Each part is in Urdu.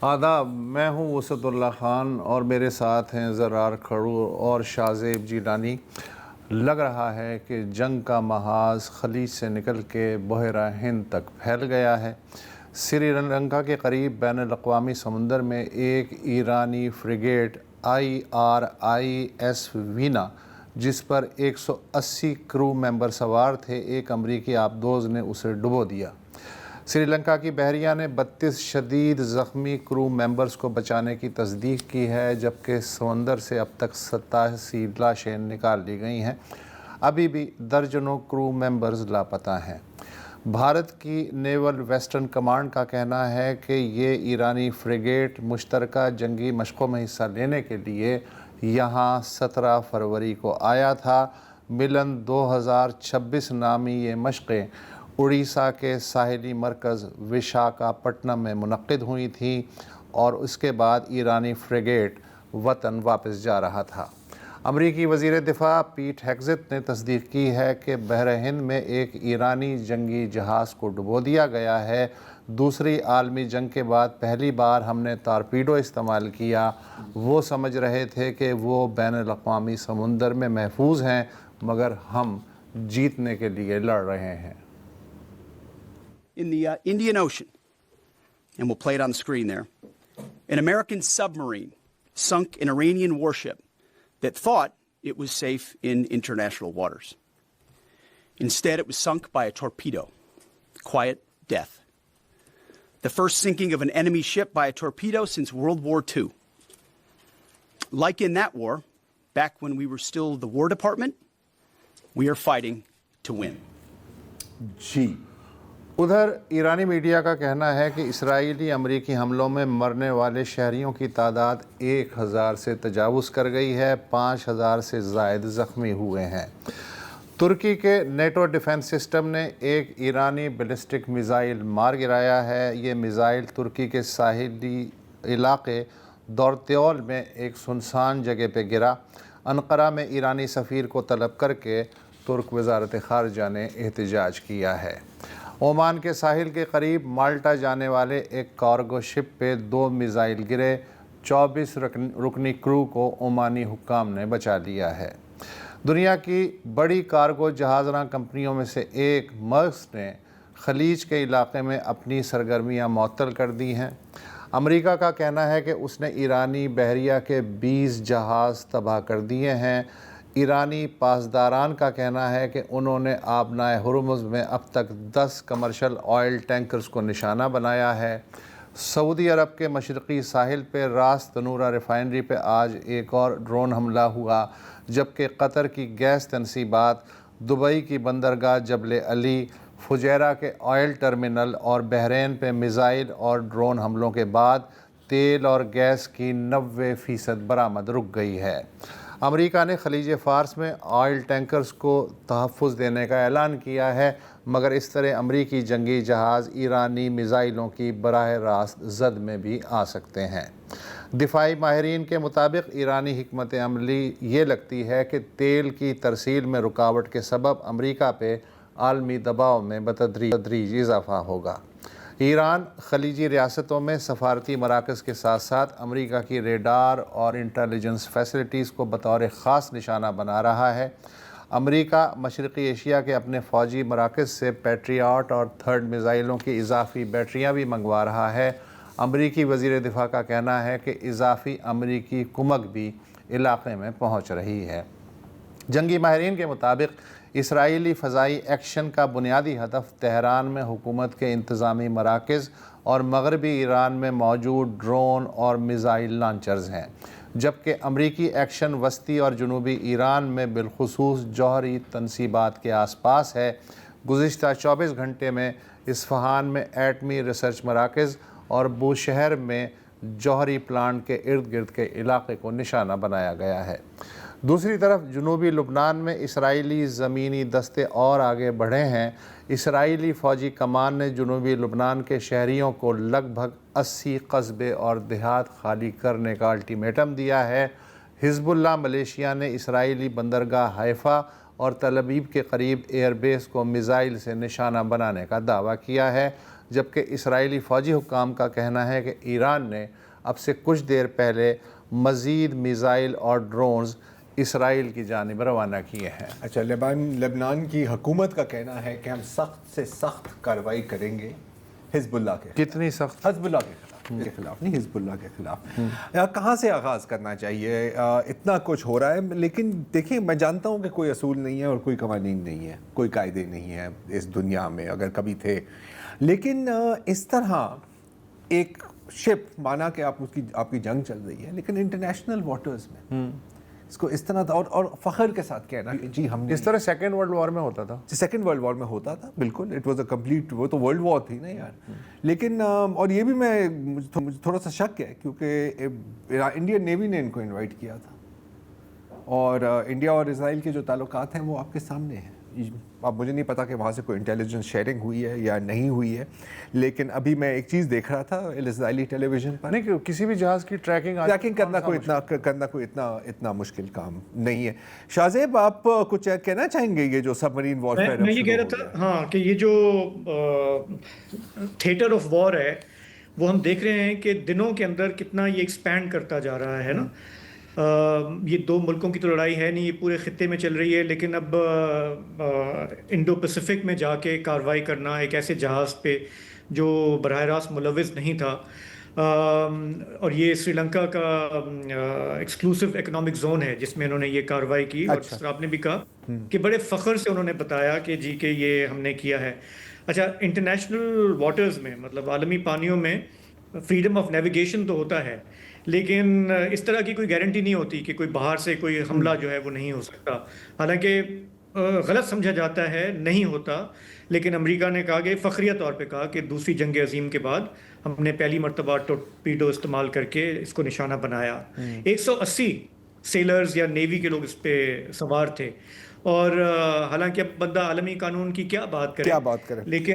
آداب، میں ہوں وسعت اللہ خان اور میرے ساتھ ہیں زرار کھڑو اور شاہزیب جیلانی۔ لگ رہا ہے کہ جنگ کا محاذ خلیج سے نکل کے بحیرہ ہند تک پھیل گیا ہے۔ سری لنکا کے قریب بین الاقوامی سمندر میں ایک ایرانی فریگیٹ IRIS وینا، جس پر 180 کرو ممبر سوار تھے، ایک امریکی آبدوز نے اسے ڈبو دیا۔ سری لنکا کی بحریہ نے 32 شدید زخمی کرو ممبرز کو بچانے کی تصدیق کی ہے، جبکہ سمندر سے اب تک 87 لاشیں نکال لی گئی ہیں۔ ابھی بھی درجنوں کرو ممبرز لاپتہ ہیں۔ بھارت کی نیول ویسٹرن کمانڈ کا کہنا ہے کہ یہ ایرانی فریگیٹ مشترکہ جنگی مشقوں میں حصہ لینے کے لیے یہاں 17 فروری کو آیا تھا۔ ملن 2026 نامی یہ مشقیں اڑیسہ کے ساحلی مرکز وشاکھاپٹنم میں منعقد ہوئی تھیں اور اس کے بعد ایرانی فریگیٹ وطن واپس جا رہا تھا۔ امریکی وزیر دفاع پیٹ ہیگزت نے تصدیق کی ہے کہ بحر ہند میں ایک ایرانی جنگی جہاز کو ڈبو دیا گیا ہے۔ دوسری عالمی جنگ کے بعد پہلی بار ہم نے ٹارپیڈو استعمال کیا۔ وہ سمجھ رہے تھے کہ وہ بین الاقوامی سمندر میں محفوظ ہیں، مگر ہم جیتنے کے لیے لڑ رہے ہیں۔ In the Indian Ocean, and we'll play it on the screen there, an American submarine sunk an Iranian warship that thought it was safe in international waters. Instead, it was sunk by a torpedo. Quiet death. The first sinking of an enemy ship by a torpedo since World War II. Like in that war, back when we were still the War Department, we are fighting to win. جی، ادھر ایرانی میڈیا کا کہنا ہے کہ اسرائیلی امریکی حملوں میں مرنے والے شہریوں کی تعداد 1000 سے تجاوز کر گئی ہے، 5000 سے زائد زخمی ہوئے ہیں۔ ترکی کے نیٹو ڈیفنس سسٹم نے ایک ایرانی بیلسٹک میزائل مار گرایا ہے۔ یہ میزائل ترکی کے ساحلی علاقے دورتیول میں ایک سنسان جگہ پہ گرا۔ انقرہ میں ایرانی سفیر کو طلب کر کے ترک وزارت خارجہ نے احتجاج کیا ہے۔ عمان کے ساحل کے قریب مالٹا جانے والے ایک کارگو شپ پہ 2 میزائل گرے، 24 رکنی کرو کو عمانی حکام نے بچا لیا ہے۔ دنیا کی بڑی کارگو جہاز راں کمپنیوں میں سے ایک مرسک نے خلیج کے علاقے میں اپنی سرگرمیاں معطل کر دی ہیں۔ امریکہ کا کہنا ہے کہ اس نے ایرانی بحریہ کے 20 جہاز تباہ کر دیے ہیں۔ ایرانی پاسداران کا کہنا ہے کہ انہوں نے آبنائے ہرمز میں اب تک 10 کمرشل آئل ٹینکرز کو نشانہ بنایا ہے۔ سعودی عرب کے مشرقی ساحل پہ راس تنورہ ریفائنری پہ آج ایک اور ڈرون حملہ ہوا، جبکہ قطر کی گیس تنصیبات، دبئی کی بندرگاہ جبل علی، فجیرہ کے آئل ٹرمینل اور بحرین پہ میزائل اور ڈرون حملوں کے بعد تیل اور گیس کی 90% برآمد رک گئی ہے۔ امریکہ نے خلیج فارس میں آئل ٹینکرز کو تحفظ دینے کا اعلان کیا ہے، مگر اس طرح امریکی جنگی جہاز ایرانی میزائلوں کی براہ راست زد میں بھی آ سکتے ہیں۔ دفاعی ماہرین کے مطابق ایرانی حکمت عملی یہ لگتی ہے کہ تیل کی ترسیل میں رکاوٹ کے سبب امریکہ پہ عالمی دباؤ میں بتدریج اضافہ ہوگا۔ ایران خلیجی ریاستوں میں سفارتی مراکز کے ساتھ ساتھ امریکہ کی ریڈار اور انٹیلیجنس فیسلٹیز کو بطور خاص نشانہ بنا رہا ہے۔ امریکہ مشرقی ایشیا کے اپنے فوجی مراکز سے پیٹریاٹ اور تھرڈ میزائلوں کی اضافی بیٹریاں بھی منگوا رہا ہے۔ امریکی وزیر دفاع کا کہنا ہے کہ اضافی امریکی کمک بھی علاقے میں پہنچ رہی ہے۔ جنگی ماہرین کے مطابق اسرائیلی فضائی ایکشن کا بنیادی ہدف تہران میں حکومت کے انتظامی مراکز اور مغربی ایران میں موجود ڈرون اور میزائل لانچرز ہیں، جبکہ امریکی ایکشن وسطی اور جنوبی ایران میں بالخصوص جوہری تنصیبات کے آس پاس ہے۔ گزشتہ 24 گھنٹے میں اصفہان میں ایٹمی ریسرچ مراکز اور بوشہر میں جوہری پلانٹ کے ارد گرد کے علاقے کو نشانہ بنایا گیا ہے۔ دوسری طرف جنوبی لبنان میں اسرائیلی زمینی دستے اور آگے بڑھے ہیں۔ اسرائیلی فوجی کمان نے جنوبی لبنان کے شہریوں کو لگ بھگ 80 قصبے اور دیہات خالی کرنے کا الٹیمیٹم دیا ہے۔ حزب اللہ ملیشیا نے اسرائیلی بندرگاہ حیفا اور تل ابیب کے قریب ایئر بیس کو میزائل سے نشانہ بنانے کا دعویٰ کیا ہے۔ جبکہ اسرائیلی فوجی حکام کا کہنا ہے کہ ایران نے اب سے کچھ دیر پہلے مزید میزائل اور ڈرونز اسرائیل کی جانب روانہ کیے ہیں۔ اچھا، لبنان کی حکومت کا کہنا ہے کہ ہم سخت سے سخت کارروائی کریں گے حزب اللہ کے، کتنی سخت؟ حزب اللہ کے خلاف نہیں، حزب اللہ کے خلاف۔ کہاں سے آغاز کرنا چاہیے؟ اتنا کچھ ہو رہا ہے، لیکن دیکھیں میں جانتا ہوں کہ کوئی اصول نہیں ہے اور کوئی قوانین نہیں ہے، کوئی قاعدے نہیں ہیں اس دنیا میں، اگر کبھی تھے، لیکن اس طرح ایک شپ، مانا کہ آپ کی جنگ چل رہی ہے، لیکن انٹرنیشنل واٹرز میں اس کو اس طرح اور فخر کے ساتھ کہنا کہ جی ہم نے اس طرح سیکنڈ ورلڈ وار میں ہوتا تھا، سیکنڈ ورلڈ وار میں ہوتا تھا، بالکل اٹ واز اے کمپلیٹ، وہ تو ورلڈ وار تھی نا یار۔ لیکن اور یہ بھی مجھے تھوڑا سا شک ہے کیونکہ انڈین نیوی نے ان کو انوائٹ کیا تھا، اور انڈیا اور اسرائیل کے جو تعلقات ہیں وہ آپ کے سامنے ہیں۔ اب مجھے نہیں پتا کہ وہاں سے کوئی انٹیلیجنس شیئرنگ ہوئی ہے یا نہیں ہوئی ہے، لیکن ابھی میں ایک چیز دیکھ رہا تھا اسرائیلی ٹیلی ویژن پر، نہیں کہ کسی بھی جہاز کی ٹریکنگ کرنا کوئی اتنا مشکل کام نہیں ہے۔ شاہزیب، آپ کچھ کہنا چاہیں گے یہ جو سب مرین وارفیئر؟ میں یہ کہہ رہا تھا ہاں کہ یہ جو تھیٹر آف وار ہے وہ ہم دیکھ رہے ہیں کہ دنوں کے اندر کتنا یہ ایکسپینڈ کرتا جا رہا ہے نا۔ یہ دو ملکوں کی تو لڑائی ہے نہیں، یہ پورے خطے میں چل رہی ہے، لیکن اب انڈو پیسفک میں جا کے کارروائی کرنا ایک ایسے جہاز پہ جو براہ راست ملوث نہیں تھا، اور یہ سری لنکا کا ایکسکلوسیو اکنامک زون ہے جس میں انہوں نے یہ کارروائی کی، اور جس طرح آپ نے بھی کہا کہ بڑے فخر سے انہوں نے بتایا کہ جی کہ یہ ہم نے کیا ہے۔ اچھا، انٹرنیشنل واٹرز میں مطلب عالمی پانیوں میں فریڈم آف نیویگیشن تو ہوتا ہے، لیکن اس طرح کی کوئی گارنٹی نہیں ہوتی کہ کوئی باہر سے کوئی حملہ جو ہے وہ نہیں ہو سکتا، حالانکہ غلط سمجھا جاتا ہے، نہیں ہوتا، لیکن امریکہ نے کہا کہ فخریہ طور پہ کہا کہ دوسری جنگ عظیم کے بعد ہم نے پہلی مرتبہ ٹورپیڈو استعمال کر کے اس کو نشانہ بنایا۔ 180 سیلرز یا نیوی کے لوگ اس پہ سوار تھے، اور حالانکہ اب بندہ عالمی قانون کی کیا بات کرے، لیکن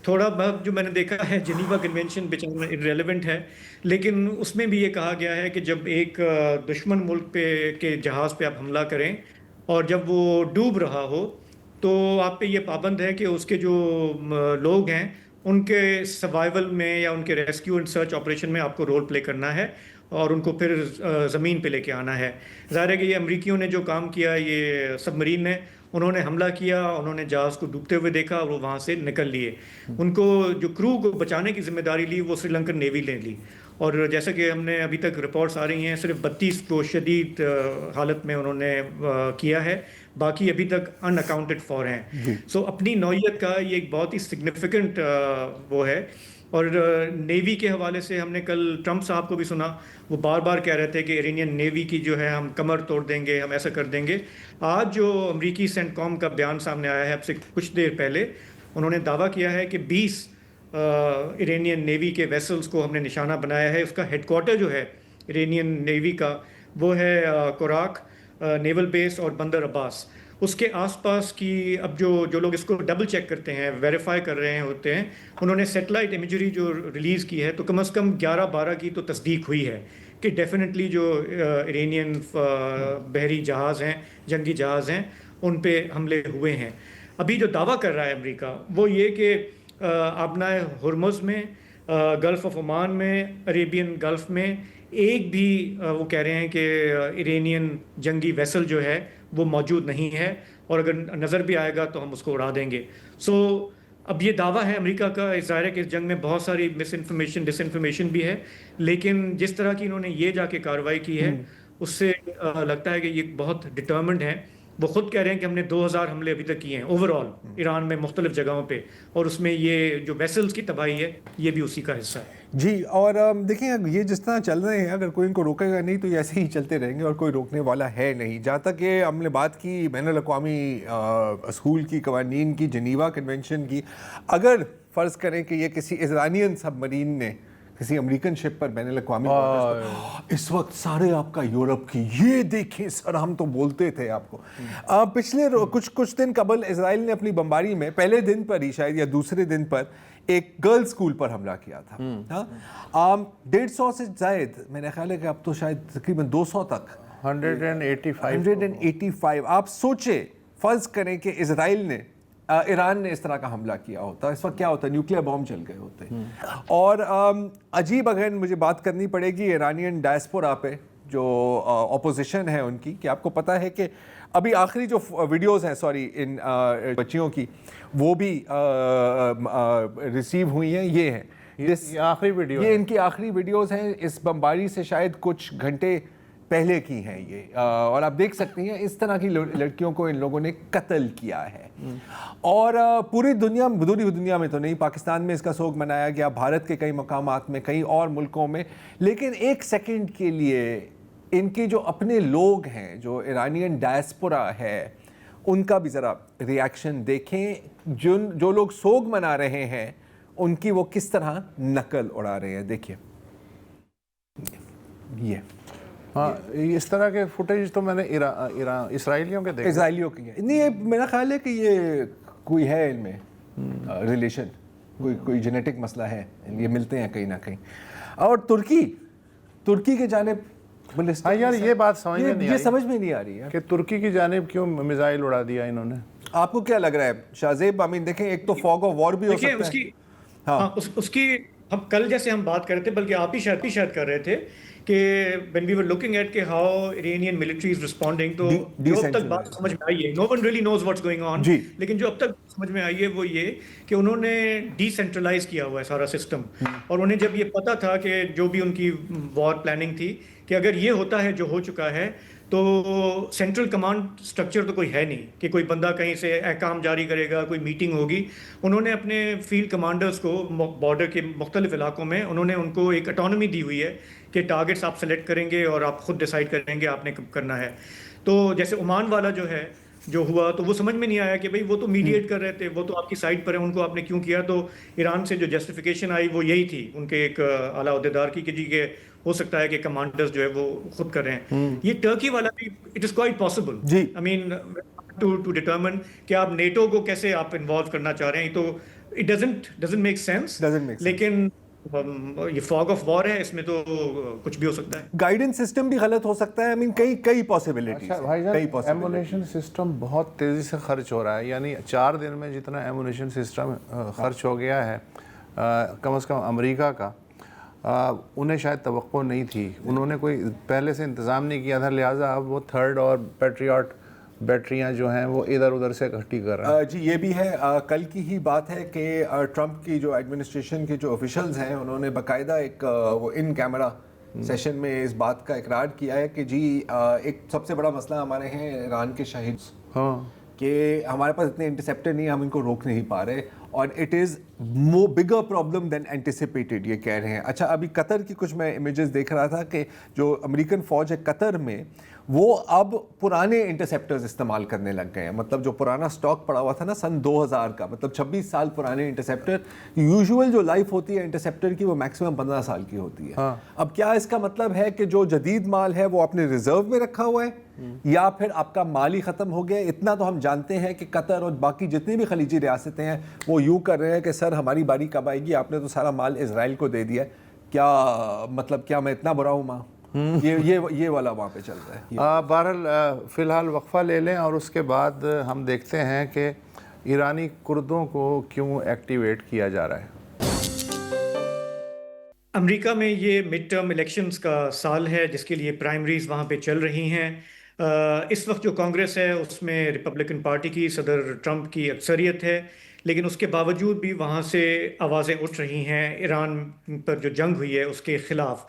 تھوڑا بہت جو میں نے دیکھا ہے جنیوا کنونشن بیچارہ ارریلیونٹ ہے، لیکن اس میں بھی یہ کہا گیا ہے کہ جب ایک دشمن ملک پہ کے جہاز پہ آپ حملہ کریں اور جب وہ ڈوب رہا ہو تو آپ پہ یہ پابند ہے کہ اس کے جو لوگ ہیں ان کے سروائیول میں یا ان کے ریسکیو اینڈ سرچ آپریشن میں آپ کو رول پلے کرنا ہے اور ان کو پھر زمین پہ لے کے آنا ہے۔ ظاہر ہے کہ یہ امریکیوں نے جو کام کیا، یہ سب مرین نے، انہوں نے حملہ کیا، انہوں نے جہاز کو ڈوبتے ہوئے دیکھا اور وہ وہاں سے نکل لیے۔ ان کو جو کرو کو بچانے کی ذمہ داری لی وہ سری لنکن نیوی نے لی، اور جیسا کہ ہم نے ابھی تک رپورٹس آ رہی ہیں صرف 32 کو شدید حالت میں انہوں نے کیا ہے، باقی ابھی تک ان اکاؤنٹڈ فار ہیں۔ سو اپنی نوعیت کا یہ ایک بہت ہی سگنیفیکنٹ وہ ہے۔ اور نیوی کے حوالے سے ہم نے کل ٹرمپ صاحب کو بھی سنا، وہ بار بار کہہ رہے تھے کہ ایرانین نیوی کی جو ہے ہم کمر توڑ دیں گے، ہم ایسا کر دیں گے۔ آج جو امریکی سینٹ کام کا بیان سامنے آیا ہے اب سے کچھ دیر پہلے، انہوں نے دعویٰ کیا ہے کہ 20 ایرانین نیوی کے ویسلز کو ہم نے نشانہ بنایا ہے۔ اس کا ہیڈ کوارٹر جو ہے ایرانین نیوی کا وہ ہے کوراک نیول بیس اور بندر عباس۔ اس کے آس پاس کی اب جو لوگ اس کو ڈبل چیک کرتے ہیں، ویریفائی کر رہے ہوتے ہیں، انہوں نے سیٹلائٹ امیجری جو ریلیز کی ہے تو کم از کم 11-12 کی تو تصدیق ہوئی ہے کہ ڈیفینیٹلی جو ایرانین بحری جہاز ہیں، جنگی جہاز ہیں، ان پہ حملے ہوئے ہیں۔ ابھی جو دعویٰ کر رہا ہے امریکہ وہ یہ کہ آبنائے ہرمز میں، گلف آف عمان میں، عریبین گلف میں ایک بھی وہ کہہ رہے ہیں کہ ایرانین جنگی ویسل جو ہے وہ موجود نہیں ہے، اور اگر نظر بھی آئے گا تو ہم اس کو اڑا دیں گے۔ سو اب یہ دعویٰ ہے امریکہ کا، ظاہر ہے کہ اس جنگ میں بہت ساری مس انفارمیشن ڈس انفارمیشن بھی ہے، لیکن جس طرح کی انہوں نے یہ جا کے کارروائی کی ہے اس سے لگتا ہے کہ یہ بہت ڈٹرمنڈ ہیں۔ وہ خود کہہ رہے ہیں کہ ہم نے 2000 حملے ابھی تک کیے ہیں اوور آل ایران میں مختلف جگہوں پہ، اور اس میں یہ جو ویسلز کی تباہی ہے یہ بھی اسی کا حصہ ہے۔ جی، اور دیکھیں یہ جس طرح چل رہے ہیں، اگر کوئی ان کو روکے گا نہیں تو یہ ایسے ہی چلتے رہیں گے اور کوئی روکنے والا ہے نہیں۔ جہاں تک کہ ہم نے بات کی بین الاقوامی اصول کی، قوانین کی، جنیوا کنونشن کی، اگر فرض کریں کہ یہ کسی ایرانین سب مرین نے کسی امریکن شپ پر بین الاقوامی اس وقت سارے آپ کا یورپ کی، یہ دیکھیں سر ہم تو بولتے تھے آپ کو۔ پچھلے کچھ دن قبل اسرائیل نے اپنی بمباری میں پہلے دن پر ہی شاید یا دوسرے دن پر ایک گرل اسکول پر حملہ کیا تھا۔ 150 سے زائد، میرا خیال ہے کہ اب تو شاید تقریباً 200 تک، 185۔ آپ سوچیں، فرض کریں کہ اسرائیل نے ایران نے اس طرح کا حملہ کیا ہوتا، اس وقت کیا ہوتا، نیوکلیئر بام چل گئے ہوتے. اور عجیب اگر مجھے بات کرنی پڑے گی ایرانین ڈائسپورا پہ جو اپوزیشن ہے ان کی، کہ آپ کو پتہ ہے کہ ابھی آخری جو ویڈیوز ہیں ان بچیوں کی وہ بھی ریسیو ہوئی ہیں، یہ ہیں یہ آخری ویڈیو یہ ان کی آخری ویڈیوز ہیں، اس بمباری سے شاید کچھ گھنٹے پہلے کی ہیں یہ، اور آپ دیکھ سکتی ہیں اس طرح کی لڑکیوں کو ان لوگوں نے قتل کیا ہے. اور پوری دنیا میں تو نہیں، پاکستان میں اس کا سوگ منایا گیا، بھارت کے کئی مقامات میں، کئی اور ملکوں میں، لیکن ایک سیکنڈ کے لیے ان کی جو اپنے لوگ ہیں، جو ایرانین ڈائسپورا ہے، ان کا بھی ذرا ریاکشن دیکھیں. جو لوگ سوگ منا رہے ہیں ان کی وہ کس طرح نقل اڑا رہے ہیں. دیکھیے یہ ہاں، اس طرح کے فوٹیج تو میں نے اسرائیلیوں کے دیکھے. اسرائیلیوں کی نہیں، یہ میرا خیال ہے کہ یہ کوئی ہے ان میں ریلیشن، کوئی جینیٹک مسئلہ ہے، یہ ملتے ہیں کہیں نہ کہیں. اور ترکی کی جانب ہاں یار، یہ بات سمجھ میں نہیں یہ سمجھ میں نہیں آ رہی ہے کہ ترکی کی جانب کیوں میزائل اڑا دیا انہوں نے. آپ کو کیا لگ رہا ہے شاہزیب؟ دیکھیں، ایک تو فوگ آف وار بھی ہو دیکھیں سکتا ہے. ہاں اس کی ہم کل جیسے ہم بات کر رہے تھے، بلکہ آپ ہی شاید کر رہے تھے کہ when we were looking at کہ how Iranian military is responding، تو جو اب تک بات سمجھ میں آئی ہے، no one really knows what's going on، لیکن جو اب تک سمجھ میں آئی ہے وہ یہ کہ انہوں نے ڈی سینٹرلائز کیا ہوا ہے سارا سسٹم. اور انہیں جب یہ پتا تھا کہ جو بھی ان کی وار پلاننگ تھی کہ اگر یہ ہوتا ہے جو ہو چکا ہے، تو سینٹرل کمانڈ سٹرکچر تو کوئی ہے نہیں کہ کوئی بندہ کہیں سے احکام جاری کرے گا، کوئی میٹنگ ہوگی. انہوں نے اپنے فیلڈ کمانڈرز کو بارڈر کے مختلف علاقوں میں انہوں نے ان کو ایک اٹانومی دی ہوئی ہے کہ ٹارگٹس آپ سلیکٹ کریں گے اور آپ خود ڈیسائیڈ کریں گے آپ نے کب کرنا ہے. تو جیسے عمان والا جو ہوا تو وہ سمجھ میں نہیں آیا کہ بھئی وہ تو میڈیٹ کر رہے تھے، وہ تو آپ کی سائڈ پر ہیں، ان کو آپ نے کیوں کیا. تو ایران سے جو جسٹیفیکیشن آئی وہ یہی تھی ان کے ایک اعلیٰ عہدیدار کی کہ جی کہ ہو سکتا ہے کہ کمانڈرز جو ہے وہ خود کر رہے ہیں. یہ ٹرکی والا بھی it is quite possible, I mean to determine کہ آپ نیٹو کو کیسے آپ انوالو کرنا چاہ رہے ہیں، تو اٹ ڈزنٹ میک سینس. لیکن یہ فاگ آف وار ہے، اس میں تو کچھ بھی ہو سکتا ہے. گائیڈنس سسٹم بھی غلط ہو سکتا ہے. کئی پاسبلٹیز. بھائی جان، ایمونیشن سسٹم بہت تیزی سے خرچ ہو رہا ہے، یعنی 4 دن میں جتنا ایمونیشن سسٹم خرچ ہو گیا ہے کم از کم امریکہ کا، انہیں شاید توقع نہیں تھی، انہوں نے کوئی پہلے سے انتظام نہیں کیا تھا، لہٰذا اب وہ تھرڈ اور پیٹریاٹ بیٹریاں جو ہیں وہ ادھر ادھر سے اکٹھی کر رہے ہیں. جی یہ بھی ہے. کل کی ہی بات ہے کہ ٹرمپ کی جو ایڈمنسٹریشن کے جو آفیشلز ہیں انہوں نے باقاعدہ ایک وہ ان کیمرہ سیشن میں اس بات کا اقرار کیا ہے کہ جی ایک سب سے بڑا مسئلہ ہمارے ہیں ایران کے شہید، ہاں، کہ ہمارے پاس اتنے انٹرسیپٹر نہیں، ہم ان کو روک نہیں پا رہے، اور it is bigger problem than anticipated, یہ کہہ رہے ہیں. اچھا، ابھی قطر کی کچھ میں امیجز دیکھ رہا تھا کہ جو امریکن فوج ہے قطر میں، وہ اب پرانے انٹرسیپٹرز استعمال کرنے لگ گئے ہیں. مطلب جو پرانا سٹاک پڑا ہوا تھا نا سن 2000 کا، مطلب 26 سال پرانے انٹرسیپٹر، یوزول جو لائف ہوتی ہے انٹرسیپٹر کی وہ میکسیمم 15 سال کی ہوتی ہے. اب کیا اس کا مطلب ہے کہ جو جدید مال ہے وہ اپنے ریزرو میں رکھا ہوا ہے، یا پھر آپ کا مال ہی ختم ہو گیا؟ اتنا تو ہم جانتے ہیں کہ قطر اور باقی جتنی بھی خلیجی ریاستیں ہیں وہ یوں کر رہے ہیں کہ سر ہماری باری کب آئے گی، آپ نے تو سارا مال اسرائیل کو دے دیا ہے، کیا مطلب کیا میں اتنا برا ہوں ماں؟ یہ والا وہاں پہ چل رہا ہے. بہرحال فی الحال وقفہ لے لیں اور اس کے بعد ہم دیکھتے ہیں کہ ایرانی کردوں کو کیوں ایکٹیویٹ کیا جا رہا ہے. امریکہ میں یہ مڈ ٹرم الیکشنز کا سال ہے جس کے لیے پرائمریز وہاں پہ چل رہی ہیں. اس وقت جو کانگریس ہے اس میں ریپبلکن پارٹی کی صدر ٹرمپ کی اکثریت ہے، لیکن اس کے باوجود بھی وہاں سے آوازیں اٹھ رہی ہیں ایران پر جو جنگ ہوئی ہے اس کے خلاف.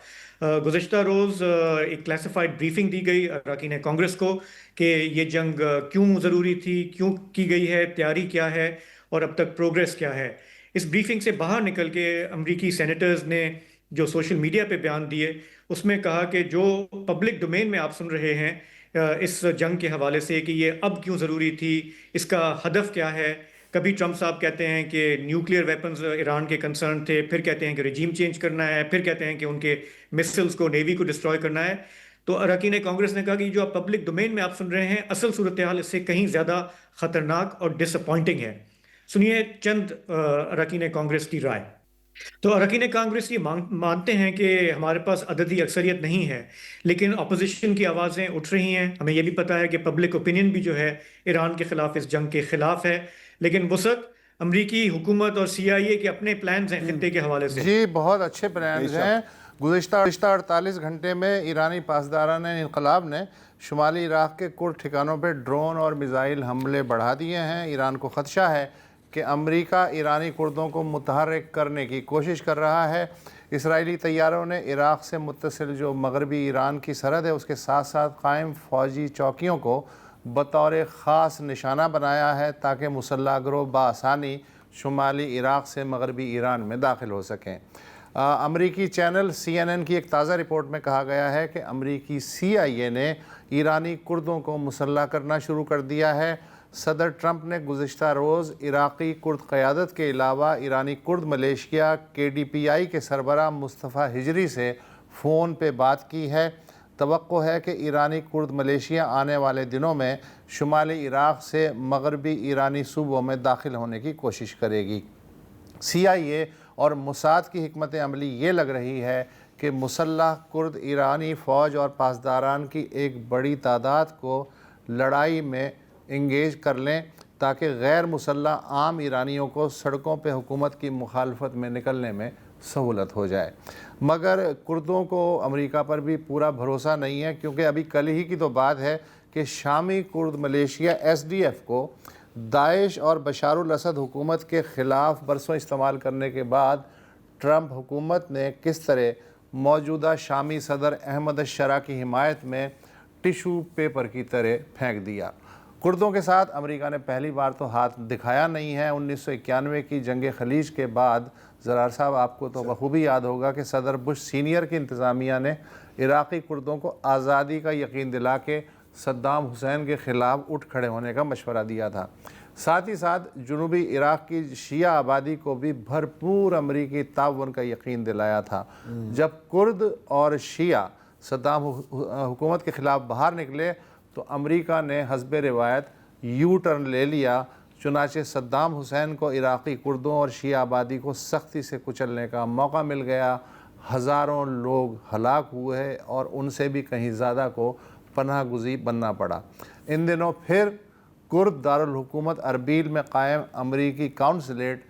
گزشتہ روز ایک کلاسیفائڈ بریفنگ دی گئی اراکین کانگریس کو کہ یہ جنگ کیوں ضروری تھی، کیوں کی گئی ہے، تیاری کیا ہے اور اب تک پروگریس کیا ہے. اس بریفنگ سے باہر نکل کے امریکی سینیٹرز نے جو سوشل میڈیا پہ بیان دیے اس میں کہا کہ جو پبلک ڈومین میں آپ سن رہے ہیں اس جنگ کے حوالے سے کہ یہ اب کیوں ضروری تھی، اس کا ہدف کیا ہے. کبھی ٹرمپ صاحب کہتے ہیں کہ نیوکلیئر ویپنز ایران کے کنسرن تھے، پھر کہتے ہیں کہ رجیم چینج کرنا ہے، پھر کہتے ہیں کہ ان کے مسلز کو، نیوی کو ڈسٹروائے کرنا ہے. تو اراکین کانگریس نے کہا کہ جو آپ پبلک ڈومین میں آپ سن رہے ہیں اصل صورتحال اس سے کہیں زیادہ خطرناک اور ڈس اپوائنٹنگ ہے. سنیے چند اراکین کانگریس کی رائے. تو اراکین کانگریس یہ مانتے ہیں کہ ہمارے پاس عددی اکثریت نہیں ہے، لیکن اپوزیشن کی آوازیں اٹھ رہی ہیں. ہمیں یہ بھی پتہ ہے کہ پبلک اوپینین بھی جو ہے ایران کے خلاف اس جنگ کے خلاف ہے، لیکن وسعت امریکی حکومت اور CIA کے اپنے پلانز ہیں خطے کے حوالے سے. جی بہت اچھے پلانز ہیں. گزشتہ 48 گھنٹے میں ایرانی پاسداران انقلاب نے شمالی عراق کے کرد ٹھکانوں پہ ڈرون اور میزائل حملے بڑھا دیے ہیں. ایران کو خدشہ ہے کہ امریکہ ایرانی کردوں کو متحرک کرنے کی کوشش کر رہا ہے. اسرائیلی طیاروں نے عراق سے متصل جو مغربی ایران کی سرحد ہے اس کے ساتھ ساتھ قائم فوجی چوکیوں کو بطور خاص نشانہ بنایا ہے تاکہ مسلح گروہ بآسانی شمالی عراق سے مغربی ایران میں داخل ہو سکیں. امریکی چینل CNN کی ایک تازہ رپورٹ میں کہا گیا ہے کہ امریکی CIA نے ایرانی کردوں کو مسلح کرنا شروع کر دیا ہے. صدر ٹرمپ نے گزشتہ روز عراقی کرد قیادت کے علاوہ ایرانی کرد ملیشیا KDPI کے سربراہ مصطفیٰ ہجری سے فون پہ بات کی ہے. توقع ہے کہ ایرانی کرد ملیشیا آنے والے دنوں میں شمالی عراق سے مغربی ایرانی صوبوں میں داخل ہونے کی کوشش کرے گی. CIA اور موساد کی حکمت عملی یہ لگ رہی ہے کہ مسلح کرد ایرانی فوج اور پاسداران کی ایک بڑی تعداد کو لڑائی میں انگیج کر لیں تاکہ غیر مسلح عام ایرانیوں کو سڑکوں پہ حکومت کی مخالفت میں نکلنے میں سہولت ہو جائے. مگر کردوں کو امریکہ پر بھی پورا بھروسہ نہیں ہے کیونکہ ابھی کل ہی کی تو بات ہے کہ شامی کرد ملیشیا SDF کو داعش اور بشار الاسد حکومت کے خلاف برسوں استعمال کرنے کے بعد ٹرمپ حکومت نے کس طرح موجودہ شامی صدر احمد الشرع کی حمایت میں ٹیشو پیپر کی طرح پھینک دیا. کردوں کے ساتھ امریکہ نے پہلی بار تو ہاتھ دکھایا نہیں ہے. 1991 کی جنگ خلیج کے بعد زرار صاحب آپ کو تو بخوبی یاد ہوگا کہ صدر بش سینئر کی انتظامیہ نے عراقی کردوں کو آزادی کا یقین دلا کے صدام حسین کے خلاف اٹھ کھڑے ہونے کا مشورہ دیا تھا. ساتھ ہی ساتھ جنوبی عراق کی شیعہ آبادی کو بھی بھرپور امریکی تعاون کا یقین دلایا تھا. جب کرد اور شیعہ صدام حکومت کے خلاف باہر نکلے تو امریکہ نے حسب روایت یو ٹرن لے لیا. چنانچہ صدام حسین کو عراقی کردوں اور شیعہ آبادی کو سختی سے کچلنے کا موقع مل گیا. ہزاروں لوگ ہلاک ہوئے اور ان سے بھی کہیں زیادہ کو پناہ گزین بننا پڑا. ان دنوں پھر کرد دارالحکومت اربیل میں قائم امریکی کونسلیٹ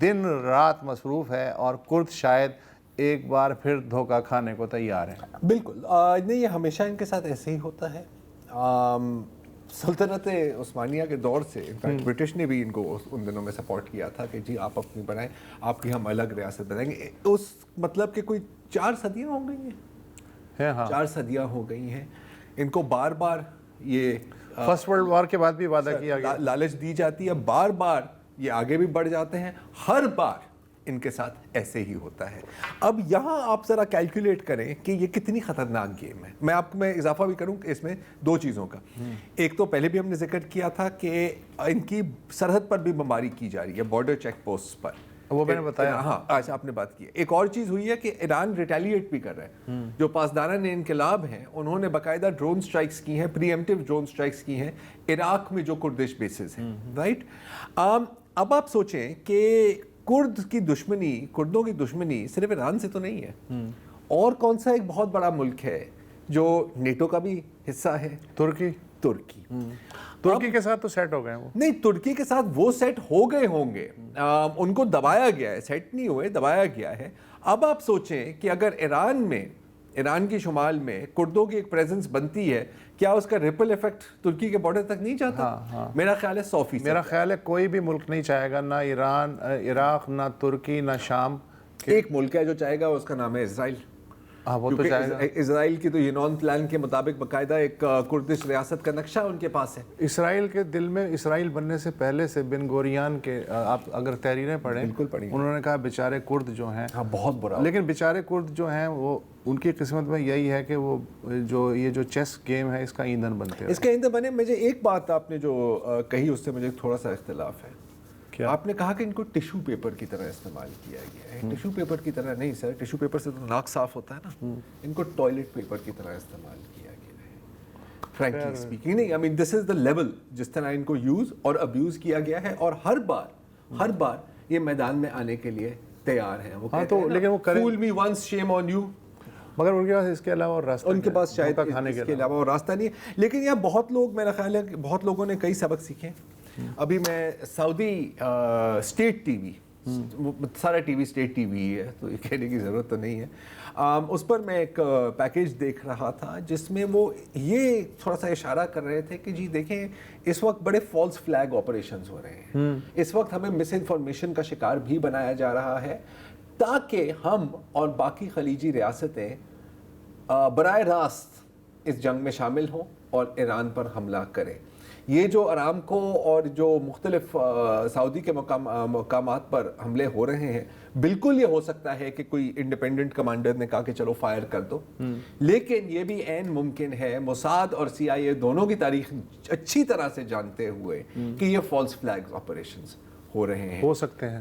دن رات مصروف ہے اور کرد شاید ایک بار پھر دھوکہ کھانے کو تیار ہیں. بالکل نہیں، یہ ہمیشہ ان کے ساتھ ایسے ہی ہوتا ہے. سلطنت عثمانیہ کے دور سے انفیکٹ برٹش نے بھی ان کو ان دنوں میں سپورٹ کیا تھا کہ جی آپ اپنی بنائیں، آپ کی ہم الگ ریاست بنائیں گے. اس مطلب کہ کوئی 4 صدیاں ہو گئی ہیں، ہاں 4 صدیاں ہو گئی ہیں. ان کو بار بار یہ فرسٹ ورلڈ وار کے بعد بھی وعدہ کیا گیا، لالچ دی جاتی ہے، بار بار یہ آگے بھی بڑھ جاتے ہیں. ہر بار ان کے ساتھ ایسے ہی ہوتا ہے. اب یہاں آپ ذرا کیلکولیٹ کریں کہ یہ کتنی خطرناک گیم ہے. میں آپ کو میں اضافہ بھی کروں کہ اس میں 2 چیزوں کا. ایک تو پہلے بھی ہم نے ذکر کیا تھا کہ ان کی سرحد پر بھی بمباری کی جا رہی ہے، بارڈر چیک پوسٹ پر، وہ میں نے بتایا. ہاں آج آپ نے بات کی. ایک اور چیز ہوئی ہے کہ ایران ریٹیلیٹ بھی کر رہا ہے. جو پاسداران انقلاب ہیں انہوں نے باقاعدہ ڈرون سٹرائکس کی ہیں، پری ایمپٹیو ڈرون سٹرائکس کی ہیں عراق میں جو کردش بیسز ہیں، رائٹ. اب آپ سوچیں کہ کردوں کی دشمنی صرف ایران سے تو نہیں ہے. اور کون سا ایک بہت بڑا ملک ہے جو نیٹو کا بھی حصہ ہے؟ ترکی کے ساتھ تو سیٹ ہو گئے وہ. نہیں، ترکی کے ساتھ وہ سیٹ ہو گئے ہوں گے، ان کو دبایا گیا ہے، سیٹ نہیں ہوئے، دبایا گیا ہے. اب آپ سوچیں کہ اگر ایران کی شمال میں کردوں کی ایک پریزنس بنتی ہے، کیا اس کا ریپل ایفیکٹ ترکی کے بارڈر تک نہیں جاتا؟ میرا خیال ہے 100%. میرا خیال ہے کوئی بھی ملک نہیں چاہے گا، نہ ایران، عراق، نہ ترکی، نہ شام. ایک ملک ہے جو چاہے گا، اس کا نام ہے اسرائیل. وہ تو چاہے گا. اسرائیل کی تو یونان پلان کے مطابق باقاعدہ ایک کردش ریاست کا نقشہ ان کے پاس ہے. اسرائیل کے دل میں، اسرائیل بننے سے پہلے سے بن گوریان کے آپ اگر تحریریں پڑھیں، بالکل پڑھیں، انہوں نے کہا بیچارے کرد جو ہیں، ہاں بہت برا. لیکن بیچارے کرد جو ہیں وہ ان کی قسمت میں یہی ہے کہ وہ یہ جو چیس گیم ہے اس کا ایندھن بنتے ہیں. اس کا ایندھن بنے. مجھے ایک بات آپ نے جو کہی اس سے مجھے تھوڑا سا اختلاف ہے. آپ نے کہا کہ ان کو ٹیشو پیپر کی طرح استعمال کیا گیا ہے. ٹیشو پیپر کی طرح نہیں سر، ٹیشو پیپر سے تو ناک صاف ہوتا ہے نا. ان کو ٹوائلٹ پیپر کی طرح استعمال کیا گیا ہے، فرینکلی اسپیکنگ. نہیں، آئی مین دس از دا لیول جس طرح ان کو یوز اور ابیوز کیا گیا ہے. اور ہر بار یہ میدان میں آنے کے لیے تیار ہیں. وہ ہاں تو لیکن وہ کریں, فول me once shame on you, مگر ان کے پاس اس کے علاوہ اور راستہ ان کے پاس شاید کھانے اس کے علاوہ اور راستہ نہیں ہے. لیکن یہاں بہت لوگ, میرا خیال ہے کہ بہت لوگوں نے کئی سبق سیکھے. ابھی میں سعودی اسٹیٹ ٹی وی, سارا T V state T V ہے تو یہ کہنے کی ضرورت تو نہیں ہے, اس پر میں ایک پیکیج دیکھ رہا تھا جس میں وہ یہ تھوڑا سا اشارہ کر رہے تھے کہ جی دیکھیں اس وقت بڑے فالس فلیگ آپریشنز ہو رہے ہیں, اس وقت ہمیں مس انفارمیشن کا شکار بھی بنایا جا رہا ہے تاکہ ہم اور باقی خلیجی ریاستیں براہ راست اس جنگ میں شامل ہوں اور ایران پر حملہ کریں. یہ جو ارامکو اور جو مختلف سعودی کے مقامات پر حملے ہو رہے ہیں, بالکل یہ ہو سکتا ہے کہ کوئی انڈیپینڈنٹ کمانڈر نے کہا کہ چلو فائر کر دو, لیکن یہ بھی عین ممکن ہے موساد اور سی آئی اے دونوں کی تاریخ اچھی طرح سے جانتے ہوئے کہ یہ فالس فلیگ آپریشنز ہو رہے ہیں, ہو سکتے ہیں.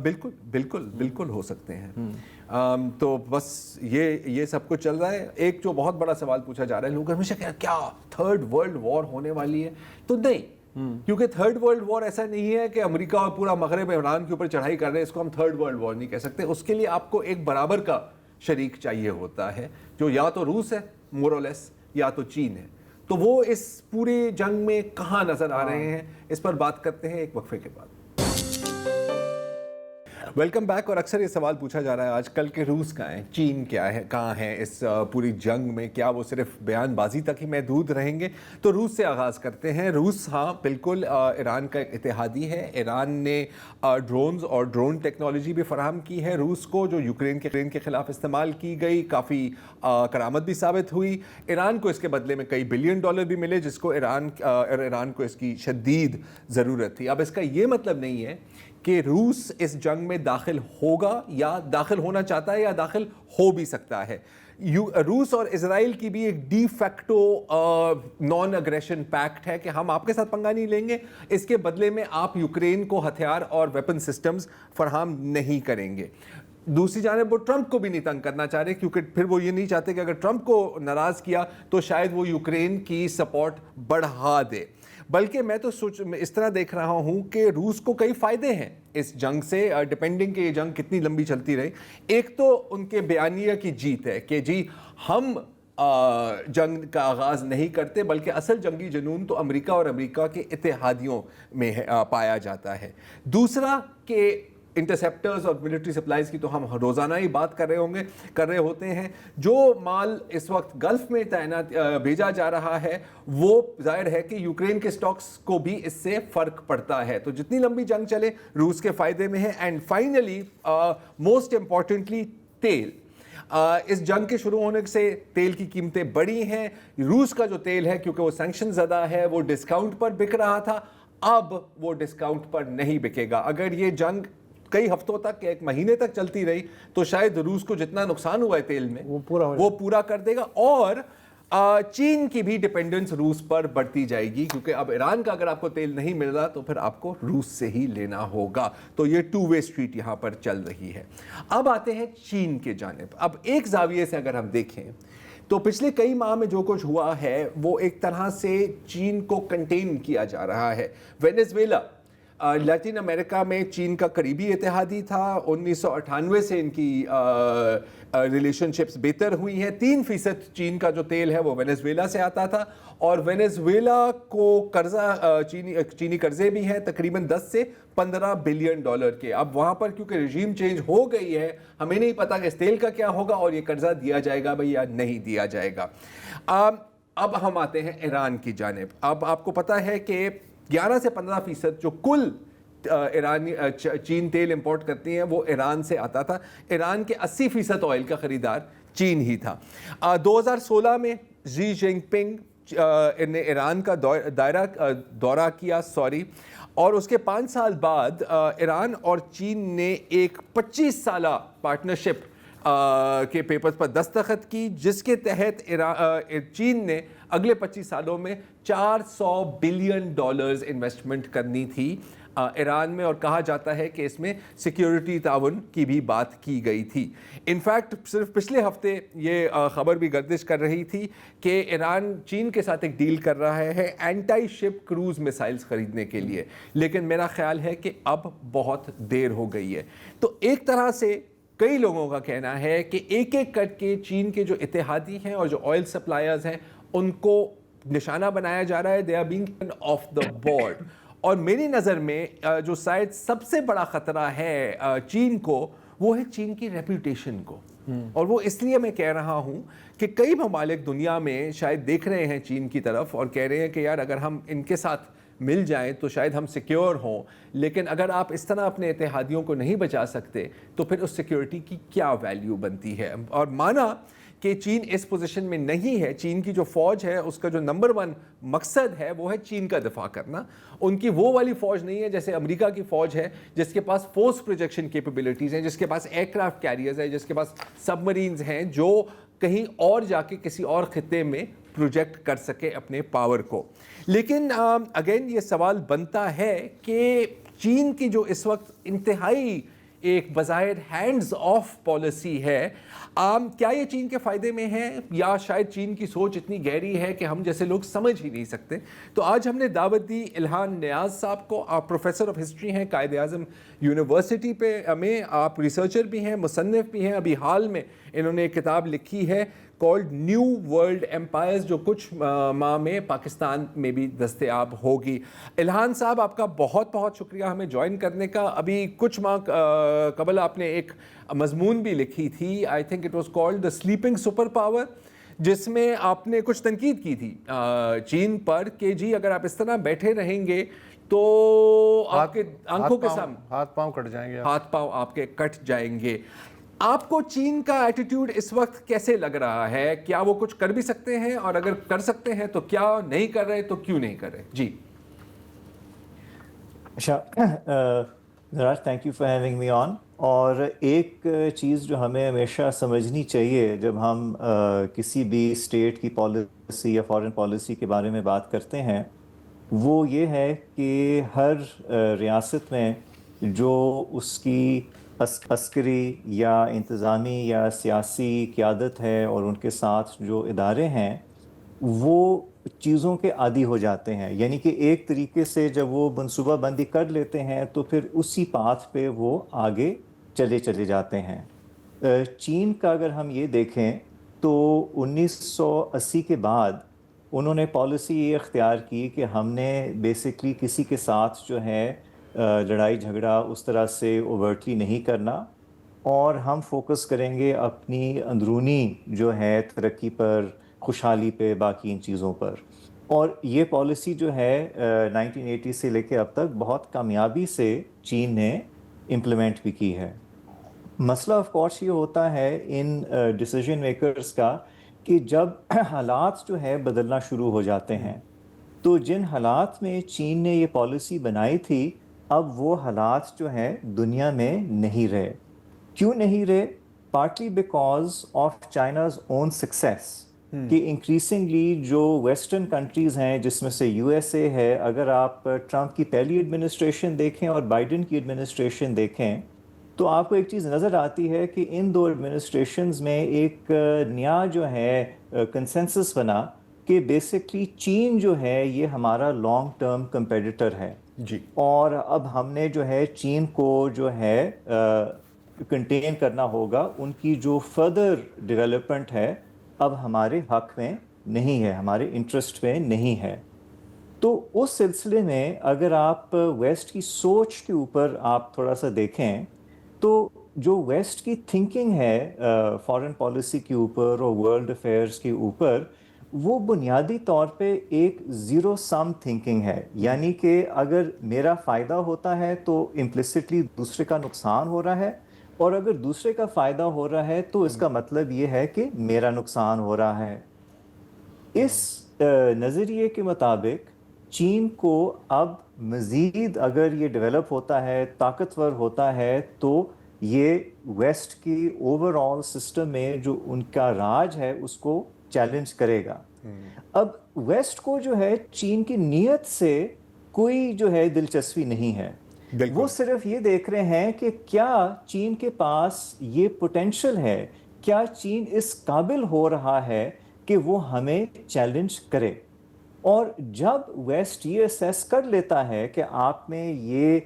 بالکل بالکل بالکل ہو سکتے ہیں. تو بس یہ سب کچھ چل رہا ہے. ایک جو بہت بڑا سوال پوچھا جا رہا ہے, لوگ ہمیشہ کہہ کیا تھرڈ ورلڈ وار ہونے والی ہے, تو نہیں, کیونکہ تھرڈ ورلڈ وار ایسا نہیں ہے کہ امریکہ اور پورا مغرب عمران کے اوپر چڑھائی کر رہے ہیں, اس کو ہم تھرڈ ورلڈ وار نہیں کہہ سکتے. اس کے لیے آپ کو ایک برابر کا شریک چاہیے ہوتا ہے, جو یا تو روس ہے مور اور لیس, یا تو چین ہے. تو وہ اس پورے جنگ میں کہاں نظر آ رہے ہیں, اس پر بات کرتے ہیں ایک وقفے کے بعد. Welcome back. اور اکثر یہ سوال پوچھا جا رہا ہے آج کل کہ روس کہاں ہے, چین کیا ہے, کہاں ہے اس پوری جنگ میں, کیا وہ صرف بیان بازی تک ہی محدود رہیں گے؟ تو روس سے آغاز کرتے ہیں. روس ہاں بالکل ایران کا ایک اتحادی ہے. ایران نے ڈرونز اور ڈرون ٹیکنالوجی بھی فراہم کی ہے روس کو, جو یوکرین کے خلاف استعمال کی گئی, کافی کرامت بھی ثابت ہوئی. ایران کو اس کے بدلے میں کئی بلین ڈالر بھی ملے, جس کو ایران کو اس کی شدید ضرورت تھی. اب اس کا یہ مطلب نہیں ہے کہ روس اس جنگ میں داخل ہوگا یا داخل ہونا چاہتا ہے یا داخل ہو بھی سکتا ہے. روس اور اسرائیل کی بھی ایک de facto naan aggression packet ہے کہ ہم آپ کے ساتھ پنگا نہیں لیں گے, اس کے بدلے میں آپ یوکرین کو ہتھیار اور ویپن سسٹمز فراہم نہیں کریں گے. دوسری جانب وہ ٹرمپ کو بھی نہیں تنگ کرنا چاہ رہے, کیونکہ پھر وہ یہ نہیں چاہتے کہ اگر ٹرمپ کو ناراض کیا تو شاید وہ یوکرین کی سپورٹ بڑھا دے. بلکہ میں تو اس طرح دیکھ رہا ہوں کہ روس کو کئی فائدے ہیں اس جنگ سے, ڈپینڈنگ کہ یہ جنگ کتنی لمبی چلتی رہے. ایک تو ان کے بیانیہ کی جیت ہے کہ جی ہم جنگ کا آغاز نہیں کرتے, بلکہ اصل جنگی جنون تو امریکہ اور امریکہ کے اتحادیوں میں پایا جاتا ہے. دوسرا کہ انٹرسیپٹرز اور ملٹری سپلائز کی تو ہم روزانہ ہی بات کر رہے ہوتے ہیں. جو مال اس وقت گلف میں بھیجا جا رہا ہے وہ ظاہر ہے کہ یوکرین کے سٹاکس کو بھی اس سے فرق پڑتا ہے. تو جتنی لمبی جنگ چلے روس کے فائدے میں ہے. اینڈ فائنلی موسٹ امپورٹنٹلی تیل. اس جنگ کے شروع ہونے سے تیل کی قیمتیں بڑھی ہیں. روس کا جو تیل ہے کیونکہ وہ سینکشن زدہ ہے, وہ ڈسکاؤنٹ پر بک رہا تھا, اب وہ ڈسکاؤنٹ پر نہیں بکے گا. اگر یہ جنگ کئی ہفتوں تک, ایک مہینے تک چلتی رہی تو شاید روس کو جتنا نقصان ہوا ہے تیل میں وہ پورا کر دے گا. اور چین کی بھی ڈیپینڈنس روس پر بڑھتی جائے گی, کیونکہ اب ایران کا اگر آپ کو تیل نہیں مل رہا تو پھر آپ کو روس سے ہی لینا ہوگا. تو یہ ٹو وے اسٹریٹ یہاں پر چل رہی ہے. اب آتے ہیں چین کے جانب. اب ایک زاویے سے اگر ہم دیکھیں تو پچھلے کئی ماہ میں جو کچھ ہوا ہے وہ ایک طرح سے چین کو کنٹین کیا جا رہا ہے. وینیزویلا لیٹن امریکہ میں چین کا قریبی اتحادی تھا. 1998 سے ان کی ریلیشن شپس بہتر ہوئی ہیں. 3% چین کا جو تیل ہے وہ وینیزویلا سے آتا تھا, اور وینیزویلا کو قرضہ چینی قرضے بھی ہیں تقریباً 10 سے 15 بلین ڈالر کے. اب وہاں پر کیونکہ رجیم چینج ہو گئی ہے, ہمیں نہیں پتا کہ اس تیل کا کیا ہوگا اور یہ قرضہ دیا جائے گا بھائی یا نہیں دیا جائے گا. اب ہم آتے ہیں ایران کی جانب. اب آپ کو پتا ہے کہ 11 سے 15% جو کل چین تیل امپورٹ کرتی ہیں وہ ایران سے آتا تھا. ایران کے 80% آئل کا خریدار چین ہی تھا. 2016 میں شی جن پنگ نے ایران کا دورہ کیا اور اس کے 5 سال بعد ایران اور چین نے ایک 25 سالہ پارٹنرشپ کے پیپرز پر دستخط کی, جس کے تحت چین نے اگلے 25 سالوں میں $400 بلین انویسٹمنٹ کرنی تھی ایران میں, اور کہا جاتا ہے کہ اس میں سیکیورٹی تعاون کی بھی بات کی گئی تھی. انفیکٹ صرف پچھلے ہفتے یہ خبر بھی گردش کر رہی تھی کہ ایران چین کے ساتھ ایک ڈیل کر رہا ہے اینٹی شپ کروز میسائلز خریدنے کے لیے, لیکن میرا خیال ہے کہ اب بہت دیر ہو گئی ہے. تو ایک طرح سے کئی لوگوں کا کہنا ہے کہ ایک ایک کر کے چین کے جو اتحادی ہیں اور جو آئل سپلائرز ہیں ان کو نشانہ بنایا جا رہا ہے. They are being of the board. اور میری نظر میں جو شاید سب سے بڑا خطرہ ہے چین کو, وہ ہے چین کی ریپوٹیشن کو. اور وہ اس لیے میں کہہ رہا ہوں کہ کئی ممالک دنیا میں شاید دیکھ رہے ہیں چین کی طرف اور کہہ رہے ہیں کہ یار اگر ہم ان کے ساتھ مل جائیں تو شاید ہم سیکیور ہوں, لیکن اگر آپ اس طرح اپنے اتحادیوں کو نہیں بچا سکتے تو پھر اس سیکیورٹی کی کیا ویلیو بنتی ہے. اور مانا کہ چین اس پوزیشن میں نہیں ہے, چین کی جو فوج ہے اس کا جو نمبر 1 مقصد ہے وہ ہے چین کا دفاع کرنا. ان کی وہ والی فوج نہیں ہے جیسے امریکہ کی فوج ہے جس کے پاس فورس پروجیکشن کیپیبلٹیز ہیں, جس کے پاس ایئر کرافٹ کیریئرز ہیں, جس کے پاس سب مرینز ہیں جو کہیں اور جا کے کسی اور خطے میں پروجیکٹ کر سکے اپنے پاور کو. لیکن اگین یہ سوال بنتا ہے کہ چین کی جو اس وقت انتہائی ایک بظاہر ہینڈز آف پالیسی ہے, کیا یہ چین کے فائدے میں ہے یا شاید چین کی سوچ اتنی گہری ہے کہ ہم جیسے لوگ سمجھ ہی نہیں سکتے. تو آج ہم نے دعوت دی الہان نیاز صاحب کو. آپ پروفیسر آف ہسٹری ہیں قائد اعظم یونیورسٹی میں, آپ ریسرچر بھی ہیں, مصنف بھی ہیں. ابھی حال میں انہوں نے ایک کتاب لکھی ہے کالڈ نیو ورلڈ ایمپائرز, جو کچھ ماہ میں پاکستان میں بھی دستیاب ہوگی. الہان صاحب آپ کا بہت بہت شکریہ ہمیں جوائن کرنے کا. ابھی کچھ ماہ قبل آپ نے ایک مضمون بھی لکھی تھی, I think it was called the sleeping super power, جس میں آپ نے کچھ تنقید کی تھی چین پر کہ جی اگر آپ اس طرح بیٹھے رہیں گے تو آپ کے آنکھوں کے سامنے ہاتھ پاؤں کٹ جائیں گے, ہاتھ پاؤں آپ کے کٹ جائیں گے. آپ کو چین کا ایٹیٹیوڈ اس وقت کیسے لگ رہا ہے؟ کیا وہ کچھ کر بھی سکتے ہیں, اور اگر کر سکتے ہیں تو کیا نہیں کر رہے, تو کیوں نہیں کر رہے؟ جی Raj, thank you for having me on. اور ایک چیز جو ہمیں ہمیشہ سمجھنی چاہیے جب ہم کسی بھی اسٹیٹ کی پالیسی یا فارن پالیسی کے بارے میں بات کرتے ہیں, وہ یہ ہے کہ ہر ریاست میں جو اس کی عسکری یا انتظامی یا سیاسی قیادت ہے اور ان کے ساتھ جو ادارے ہیں وہ چیزوں کے عادی ہو جاتے ہیں. یعنی کہ ایک طریقے سے جب وہ منصوبہ بندی کر لیتے ہیں تو پھر اسی پاتھ پہ وہ آگے چلے جاتے ہیں. چین کا اگر ہم یہ دیکھیں تو 1980 کے بعد انہوں نے پالیسی یہ اختیار کی کہ ہم نے بیسکلی کسی کے ساتھ جو ہے لڑائی جھگڑا اس طرح سے اوورٹلی نہیں کرنا, اور ہم فوکس کریں گے اپنی اندرونی جو ہے ترقی پر, خوشحالی پہ, باقی ان چیزوں پر. اور یہ پالیسی جو ہے 1980 سے لے کے اب تک بہت کامیابی سے چین نے امپلیمنٹ بھی کی ہے. مسئلہ آف کورس یہ ہوتا ہے ان ڈیسیجن میکرز کا کہ جب حالات جو ہے بدلنا شروع ہو جاتے ہیں, تو جن حالات میں چین نے یہ پالیسی بنائی تھی اب وہ حالات جو ہیں دنیا میں نہیں رہے. کیوں نہیں رہے؟ Partly because of China's own success, کہ انکریزنگلی جو ویسٹرن کنٹریز ہیں جس میں سے یو ایس اے ہے, اگر آپ ٹرمپ کی پہلی ایڈمنسٹریشن دیکھیں اور بائیڈن کی ایڈمنسٹریشن دیکھیں تو آپ کو ایک چیز نظر آتی ہے کہ ان دو ایڈمنسٹریشنز میں ایک نیا جو ہے کنسنسس بنا کہ بیسکلی چین جو ہے یہ ہمارا لانگ ٹرم کمپیٹیٹر ہے جی. اور اب ہم نے جو ہے چین کو جو ہے کنٹین کرنا ہوگا, ان کی جو فردر ڈیولپمنٹ ہے اب ہمارے حق میں نہیں ہے, ہمارے انٹرسٹ میں نہیں ہے. تو اس سلسلے میں اگر آپ ویسٹ کی سوچ کے اوپر آپ تھوڑا سا دیکھیں تو جو ویسٹ کی تھنکنگ ہے فارن پالیسی کے اوپر اور ورلڈ افیئرس کے اوپر, وہ بنیادی طور پہ ایک زیرو سم تھنکنگ ہے. یعنی کہ اگر میرا فائدہ ہوتا ہے تو امپلیسٹلی دوسرے کا نقصان ہو رہا ہے, اور اگر دوسرے کا فائدہ ہو رہا ہے تو اس کا مطلب یہ ہے کہ میرا نقصان ہو رہا ہے. اس نظریے کے مطابق چین کو اب مزید اگر یہ ڈیولپ ہوتا ہے, طاقتور ہوتا ہے, تو یہ ویسٹ کی اوور آل سسٹم میں جو ان کا راج ہے اس کو چیلنج کرے گا. اب ویسٹ کو جو ہے چین کی نیت سے کوئی جو ہے دلچسپی نہیں ہے. وہ صرف یہ دیکھ رہے ہیں کہ کیا چین کے پاس یہ پوٹینشل ہے, کیا چین اس قابل ہو رہا ہے کہ وہ ہمیں چیلنج کرے. اور جب ویسٹ یہ اسیس کر لیتا ہے کہ آپ میں یہ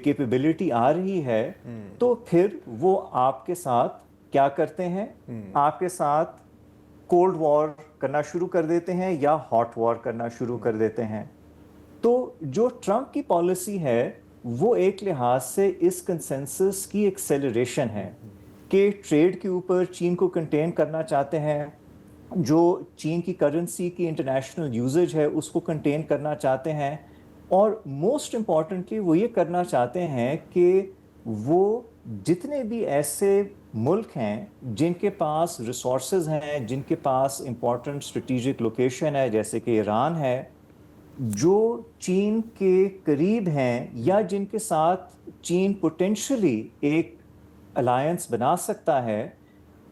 کیپیبلٹی آ رہی ہے, تو پھر وہ آپ کے ساتھ کیا کرتے ہیں, آپ کے ساتھ کولڈ وار کرنا شروع کر دیتے ہیں یا ہاٹ وار کرنا شروع کر دیتے ہیں. تو جو ٹرمپ کی پالیسی ہے وہ ایک لحاظ سے اس کنسنسس کی ایکسیلریشن ہے کہ ٹریڈ کے اوپر چین کو کنٹین کرنا چاہتے ہیں, جو چین کی کرنسی کی انٹرنیشنل یوزیج ہے اس کو کنٹین کرنا چاہتے ہیں, اور موسٹ امپورٹنٹلی وہ یہ کرنا چاہتے ہیں کہ وہ جتنے بھی ایسے ملک ہیں جن کے پاس ریسورسز ہیں, جن کے پاس امپورٹنٹ اسٹریٹجک لوکیشن ہے جیسے کہ ایران ہے, جو چین کے قریب ہیں یا جن کے ساتھ چین پوٹینشلی ایک الائنس بنا سکتا ہے,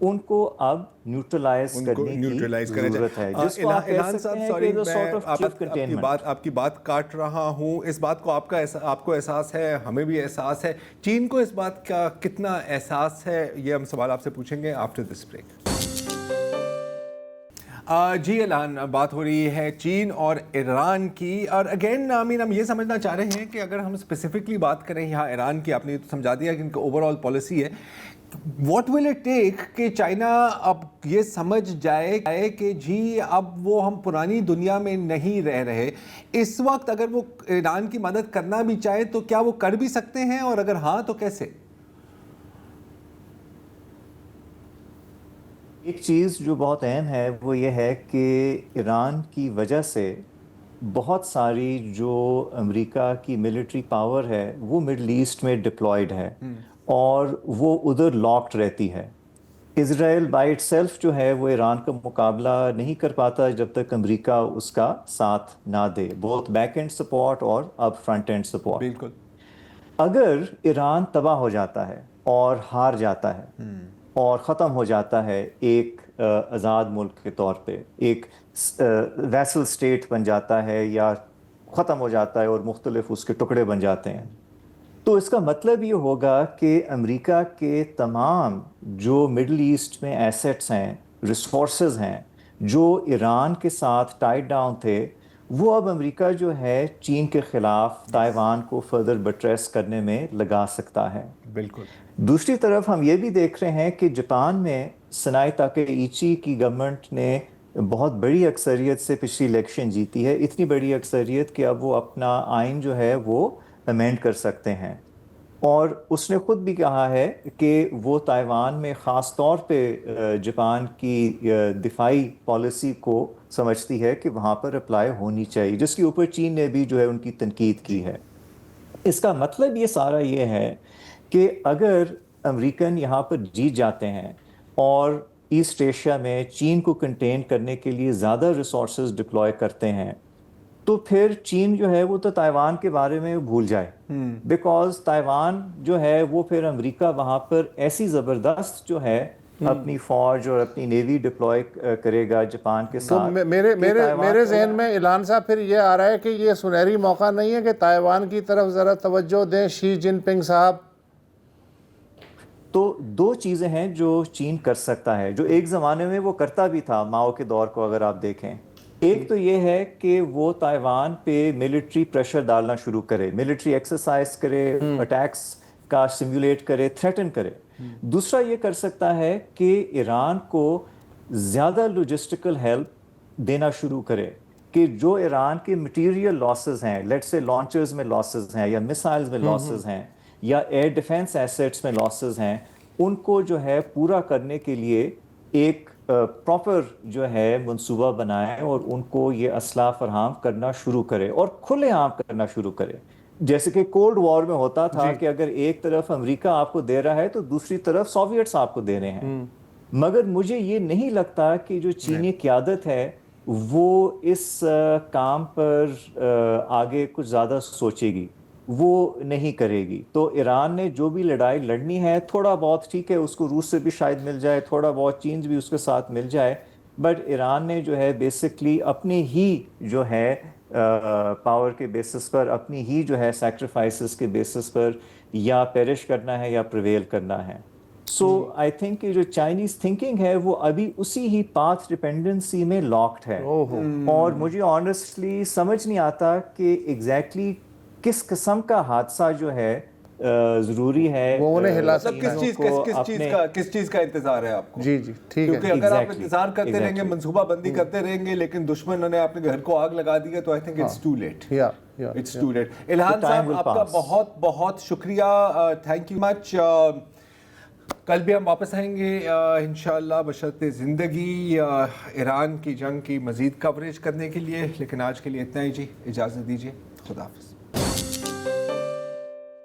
ان کو اب نیوٹرلائز کرنے کی ضرورت ہے. جس کو آپ کہہ سکتے ہیں کہ sort of chief containment. آپ کی بات کاٹ رہا ہوں, اس بات کو آپ کو احساس ہے, ہمیں بھی احساس ہے, چین کو اس بات کا کتنا احساس ہے, یہ ہم سوال آپ سے پوچھیں گے آفٹر دس بریک. جی الان, بات ہو رہی ہے چین اور ایران کی, اور اگین ہم یہ سمجھنا چاہ رہے ہیں کہ اگر ہم اسپیسیفکلی بات کریں یہاں ایران کی, آپ نے تو سمجھا دیا کہ ان کا اوور آل پالیسی ہے, واٹ ول اٹ ٹیک کہ چائنا اب یہ سمجھ جائے کہ جی اب وہ ہم پرانی دنیا میں نہیں رہ رہے. اس وقت اگر وہ ایران کی مدد کرنا بھی چاہے تو کیا وہ کر بھی سکتے ہیں, اور اگر ہاں تو کیسے؟ ایک چیز جو بہت اہم ہے وہ یہ ہے کہ ایران کی وجہ سے بہت ساری جو امریکہ کی ملٹری پاور ہے وہ مڈل ایسٹ میں ڈپلائیڈ ہے اور وہ ادھر لاکڈ رہتی ہے. اسرائیل بائی اٹ سیلف جو ہے وہ ایران کا مقابلہ نہیں کر پاتا جب تک امریکہ اس کا ساتھ نہ دے, بہت بیک اینڈ سپورٹ اور اب فرنٹ اینڈ سپورٹ. بالکل. اگر ایران تباہ ہو جاتا ہے اور ہار جاتا ہے اور ختم ہو جاتا ہے ایک آزاد ملک کے طور پہ, ایک ویسل اسٹیٹ بن جاتا ہے یا ختم ہو جاتا ہے اور مختلف اس کے ٹکڑے بن جاتے ہیں, تو اس کا مطلب یہ ہوگا کہ امریکہ کے تمام جو مڈل ایسٹ میں ایسیٹس ہیں, ریسورسز ہیں, جو ایران کے ساتھ ٹائیڈ ڈاؤن تھے, وہ اب امریکہ جو ہے چین کے خلاف تائیوان کو فردر بٹریس کرنے میں لگا سکتا ہے. بالکل. دوسری طرف ہم یہ بھی دیکھ رہے ہیں کہ جاپان میں سنائی تاکےئیچی کی گورنمنٹ نے بہت بڑی اکثریت سے پچھلی الیکشن جیتی ہے, اتنی بڑی اکثریت کہ اب وہ اپنا آئین جو ہے وہ امینڈ کر سکتے ہیں, اور اس نے خود بھی کہا ہے کہ وہ تائیوان میں خاص طور پہ جاپان کی دفاعی پالیسی کو سمجھتی ہے کہ وہاں پر اپلائی ہونی چاہیے, جس کے اوپر چین نے بھی جو ہے ان کی تنقید کی ہے. اس کا مطلب یہ سارا یہ ہے کہ اگر امریکن یہاں پر جیت جاتے ہیں اور ایسٹ ایشیا میں چین کو کنٹین کرنے کے لیے زیادہ ریسورسز ڈپلوائے کرتے ہیں, تو پھر چین جو ہے وہ تو تائیوان کے بارے میں بھول جائے, بیکاز تائیوان جو ہے وہ پھر امریکہ وہاں پر ایسی زبردست جو ہے اپنی فوج اور اپنی نیوی ڈپلوائے کرے گا جاپان کے ساتھ. میرے ذہن میں اعلان صاحب پھر یہ آ رہا ہے کہ یہ سنہری موقع نہیں ہے کہ تائیوان کی طرف ذرا توجہ دیں شی جن پنگ صاحب. تو دو چیزیں ہیں جو چین کر سکتا ہے, جو ایک زمانے میں وہ کرتا بھی تھا, ماؤ کے دور کو اگر آپ دیکھیں. ایک تو یہ ہے کہ وہ تائیوان پہ ملٹری پریشر ڈالنا شروع کرے, ملٹری ایکسرسائز کرے, اٹیکس کا سیمولیٹ کرے, تھریٹن کرے. دوسرا یہ کر سکتا ہے کہ ایران کو زیادہ لاجسٹیکل ہیلپ دینا شروع کرے, کہ جو ایران کے مٹیریل لاسز ہیں, لیٹ سے لانچرز میں لاسز ہیں یا میسائلز میں لاسز ہیں یا ایئر ڈیفنس ایسیٹس میں لاسز ہیں, ان کو جو ہے پورا کرنے کے لیے ایک پراپر جو ہے منصوبہ بنائے اور ان کو یہ اسلحہ فراہم کرنا شروع کرے اور کھلے عام کرنا شروع کرے. جیسے کہ کولڈ وار میں ہوتا تھا کہ اگر ایک طرف امریکہ آپ کو دے رہا ہے تو دوسری طرف سوویٹس آپ کو دے رہے ہیں. مگر مجھے یہ نہیں لگتا کہ جو چینی قیادت ہے وہ اس کام پر آگے کچھ زیادہ سوچے گی, وہ نہیں کرے گی. تو ایران نے جو بھی لڑائی لڑنی ہے, تھوڑا بہت ٹھیک ہے اس کو روس سے بھی شاید مل جائے, تھوڑا بہت چین بھی اس کے ساتھ مل جائے, بٹ ایران نے جو ہے بیسکلی اپنی ہی جو ہے پاور کے بیسس پر، اپنی ہی جو ہے سیکریفائسز کے بیسس پر یا پیرش کرنا ہے یا پریویل کرنا ہے. سو آئی تھنک کہ جو چائنیز تھنکنگ ہے وہ ابھی اسی ہی پاتھ ڈپینڈنسی میں لاکڈ ہے. اور مجھے آنیسٹلی سمجھ نہیں آتا کہ ایگزیکٹلی کس قسم کا حادثہ جو ہے ضروری ہے. وہ انہیں ہلا مطلب کس چیز کا انتظار ہے آپ کو؟ جی جی ٹھیک ہے. کیونکہ اگر آپ انتظار کرتے رہیں گے، منصوبہ بندی کرتے رہیں گے، لیکن دشمن نے اپنے گھر کو آگ لگا دی ہے، تو I think it's too late. It's too late. Alhan sahib آپ کا بہت بہت شکریہ، تھینک یو مچ. کل بھی ہم واپس آئیں گے انشاءاللہ بشرط زندگی ایران کی جنگ کی مزید کوریج کرنے کے لیے، لیکن آج کے لیے اتنا ہی جی، اجازت دیجیے، خدا حافظ.